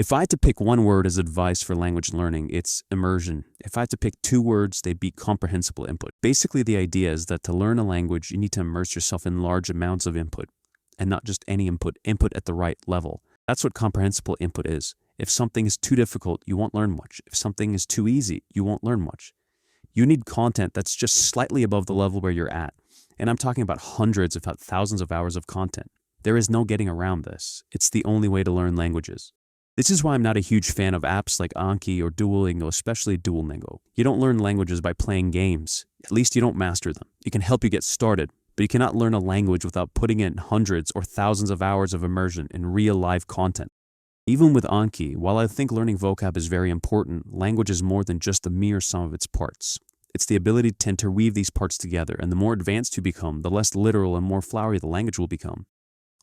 If I had to pick one word as advice for language learning, it's immersion. If I had to pick two words, they'd be comprehensible input. Basically, the idea is that to learn a language, you need to immerse yourself in large amounts of input, and not just any input at the right level. That's what comprehensible input is. If something is too difficult, you won't learn much. If something is too easy, you won't learn much. You need content that's just slightly above the level where you're at. And I'm talking about hundreds, if not thousands of hours of content. There is no getting around this. It's the only way to learn languages. This is why I'm not a huge fan of apps like Anki or Duolingo, especially Duolingo. You don't learn languages by playing games. At least you don't master them. It can help you get started, but you cannot learn a language without putting in hundreds or thousands of hours of immersion in real live content. Even with Anki, while I think learning vocab is very important, language is more than just the mere sum of its parts. It's the ability to interweave these parts together, and the more advanced you become, the less literal and more flowery the language will become.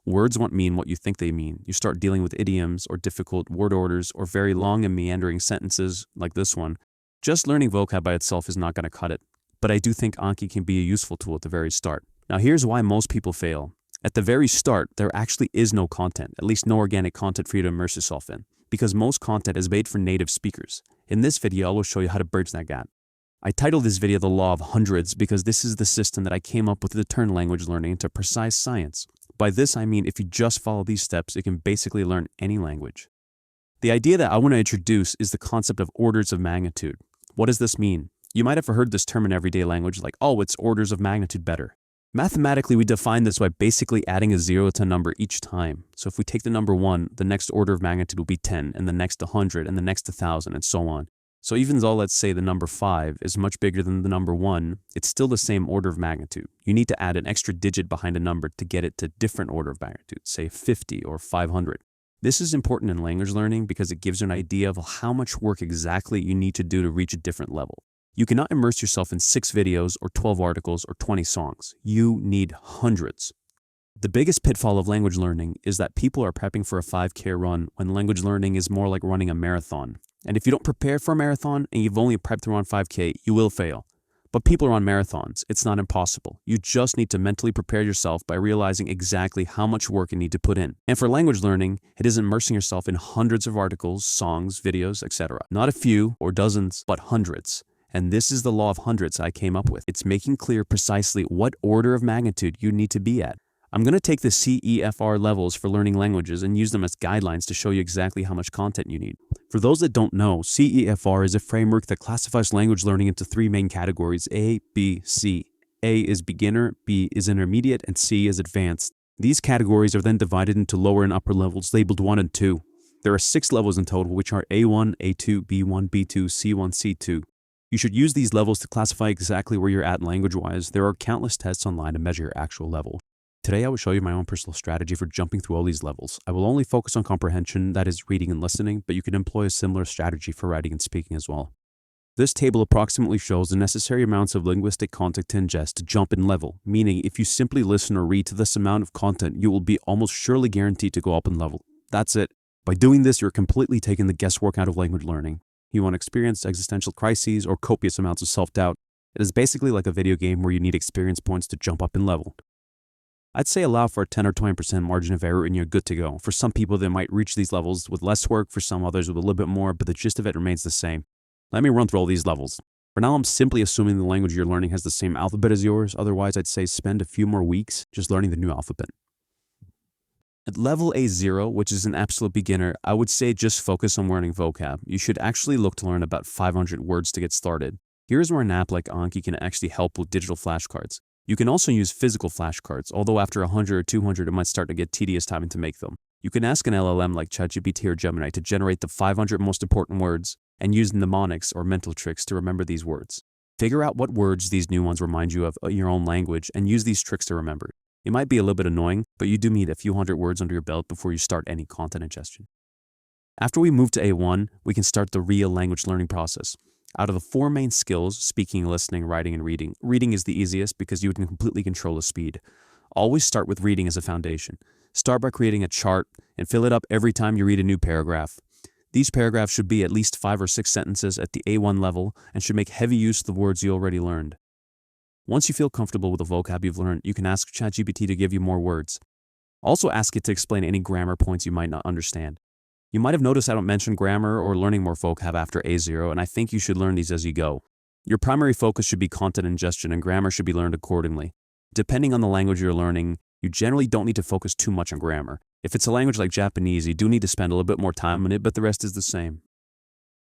Words won't mean what you think they mean. You start dealing with idioms or difficult word orders or very long and meandering sentences like this one. Just learning vocab by itself is not going to cut it. But I do think Anki can be a useful tool at the very start. Now here's why most people fail. At the very start, there actually is no content, at least no organic content for you to immerse yourself in, because most content is made for native speakers. In this video, I will show you how to bridge that gap. I titled this video The Law of Hundreds because this is the system that I came up with to turn language learning into precise science. By this, I mean if you just follow these steps, you can basically learn any language. The idea that I want to introduce is the concept of orders of magnitude. What does this mean? You might have heard this term in everyday language like, oh, it's orders of magnitude better. Mathematically, we define this by basically adding a zero to a number each time. So if we take the number 1, the next order of magnitude will be 10, and the next 100, and the next 1,000, and so on. So even though, let's say, the number 5 is much bigger than the number 1, it's still the same order of magnitude. You need to add an extra digit behind a number to get it to different order of magnitude, say 50 or 500. This is important in language learning because it gives you an idea of how much work exactly you need to do to reach a different level. You cannot immerse yourself in 6 videos or 12 articles or 20 songs. You need hundreds. The biggest pitfall of language learning is that people are prepping for a 5K run when language learning is more like running a marathon. And if you don't prepare for a marathon and you've only prepped to run 5K, you will fail. But people run marathons. It's not impossible. You just need to mentally prepare yourself by realizing exactly how much work you need to put in. And for language learning, it is immersing yourself in hundreds of articles, songs, videos, etc. Not a few or dozens, but hundreds. And this is the law of hundreds I came up with. It's making clear precisely what order of magnitude you need to be at. I'm going to take the CEFR levels for learning languages and use them as guidelines to show you exactly how much content you need. For those that don't know, CEFR is a framework that classifies language learning into 3 main categories: A, B, C. A is beginner, B is intermediate, and C is advanced. These categories are then divided into lower and upper levels labeled 1 and 2. There are 6 levels in total, which are A1, A2, B1, B2, C1, C2. You should use these levels to classify exactly where you're at language-wise. There are countless tests online to measure your actual level. Today, I will show you my own personal strategy for jumping through all these levels. I will only focus on comprehension, that is reading and listening, but you can employ a similar strategy for writing and speaking as well. This table approximately shows the necessary amounts of linguistic content to ingest to jump in level, meaning if you simply listen or read to this amount of content, you will be almost surely guaranteed to go up in level. That's it. By doing this, you're completely taking the guesswork out of language learning. You won't experience existential crises or copious amounts of self-doubt. It is basically like a video game where you need experience points to jump up in level. I'd say allow for a 10 or 20% margin of error and you're good to go. For some people, they might reach these levels with less work, for some others with a little bit more, but the gist of it remains the same. Let me run through all these levels. For now, I'm simply assuming the language you're learning has the same alphabet as yours. Otherwise, I'd say spend a few more weeks just learning the new alphabet. At level A0, which is an absolute beginner, I would say just focus on learning vocab. You should actually look to learn about 500 words to get started. Here's where an app like Anki can actually help with digital flashcards. You can also use physical flashcards, although after 100 or 200 it might start to get tedious having to make them. You can ask an LLM like ChatGPT or Gemini to generate the 500 most important words and use mnemonics or mental tricks to remember these words. Figure out what words these new ones remind you of your own language and use these tricks to remember. It might be a little bit annoying, but you do need a few hundred words under your belt before you start any content ingestion. After we move to A1, we can start the real language learning process. Out of the 4 main skills, speaking, listening, writing, and reading, reading is the easiest because you can completely control the speed. Always start with reading as a foundation. Start by creating a chart and fill it up every time you read a new paragraph. These paragraphs should be at least 5 or 6 sentences at the A1 level and should make heavy use of the words you already learned. Once you feel comfortable with the vocab you've learned, you can ask ChatGPT to give you more words. Also ask it to explain any grammar points you might not understand. You might have noticed I don't mention grammar or learning more vocab after A0, and I think you should learn these as you go. Your primary focus should be content ingestion, and grammar should be learned accordingly. Depending on the language you're learning, you generally don't need to focus too much on grammar. If it's a language like Japanese, you do need to spend a little bit more time on it, but the rest is the same.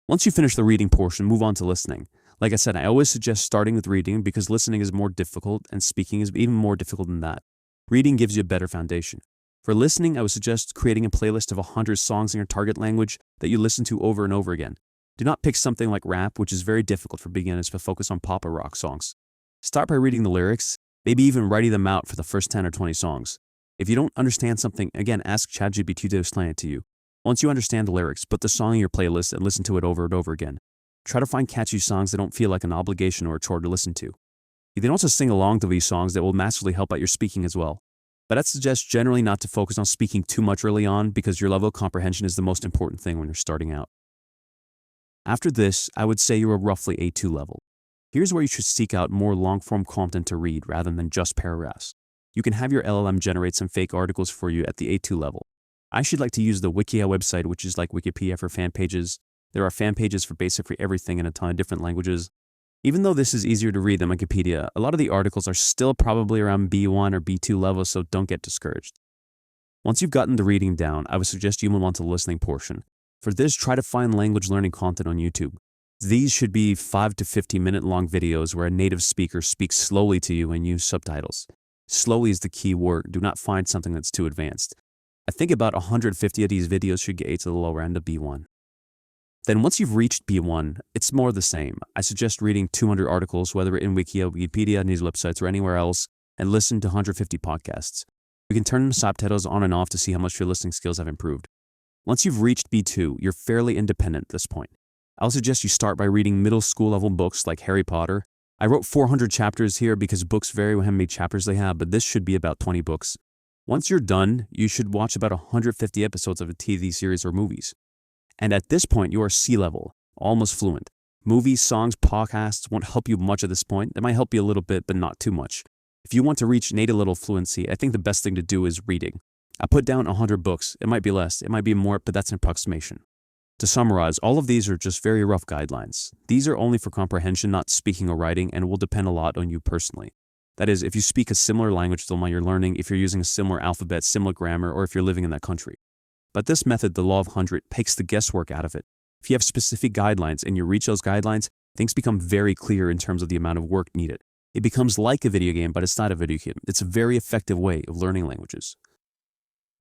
Once you finish the reading portion, move on to listening. Like I said, I always suggest starting with reading because listening is more difficult and speaking is even more difficult than that. Reading gives you a better foundation. For listening, I would suggest creating a playlist of 100 songs in your target language that you listen to over and over again. Do not pick something like rap, which is very difficult for beginners, but focus on pop or rock songs. Start by reading the lyrics, maybe even writing them out for the first 10 or 20 songs. If you don't understand something, again, ask ChatGPT to explain it to you. Once you understand the lyrics, put the song in your playlist and listen to it over and over again. Try to find catchy songs that don't feel like an obligation or a chore to listen to. You can also sing along to these songs that will massively help out your speaking as well. But I'd suggest generally not to focus on speaking too much early on because your level of comprehension is the most important thing when you're starting out. After this, I would say you're roughly A2 level. Here's where you should seek out more long-form content to read rather than just paragraphs. You can have your LLM generate some fake articles for you at the A2 level. I should like to use the Wikia website, which is like Wikipedia for fan pages. There are fan pages for basically everything in a ton of different languages. Even though this is easier to read than Wikipedia, a lot of the articles are still probably around B1 or B2 level, so don't get discouraged. Once you've gotten the reading down, I would suggest you move on to the listening portion. For this, try to find language learning content on YouTube. These should be 5 to 15 minute long videos where a native speaker speaks slowly to you and use subtitles. Slowly is the key word. Do not find something that's too advanced. I think about 150 of these videos should get you to the lower end of B1. Then once you've reached B1, it's more the same. I suggest reading 200 articles, whether in Wikia, Wikipedia, news websites, or anywhere else, and listen to 150 podcasts. You can turn the subtitles on and off to see how much your listening skills have improved. Once you've reached B2, you're fairly independent at this point. I'll suggest you start by reading middle school level books like Harry Potter. I wrote 400 chapters here because books vary with how many chapters they have, but this should be about 20 books. Once you're done, you should watch about 150 episodes of a TV series or movies. And at this point, you are C level, almost fluent. Movies, songs, podcasts won't help you much at this point. They might help you a little bit, but not too much. If you want to reach native level fluency, I think the best thing to do is reading. I put down 100 books. It might be less, it might be more, but that's an approximation. To summarize, all of these are just very rough guidelines. These are only for comprehension, not speaking or writing, and will depend a lot on you personally. That is, if you speak a similar language to the one you're learning, if you're using a similar alphabet, similar grammar, or if you're living in that country. But this method, the law of 100, takes the guesswork out of it. If you have specific guidelines and you reach those guidelines, things become very clear in terms of the amount of work needed. It becomes like a video game, but it's not a video game. It's a very effective way of learning languages.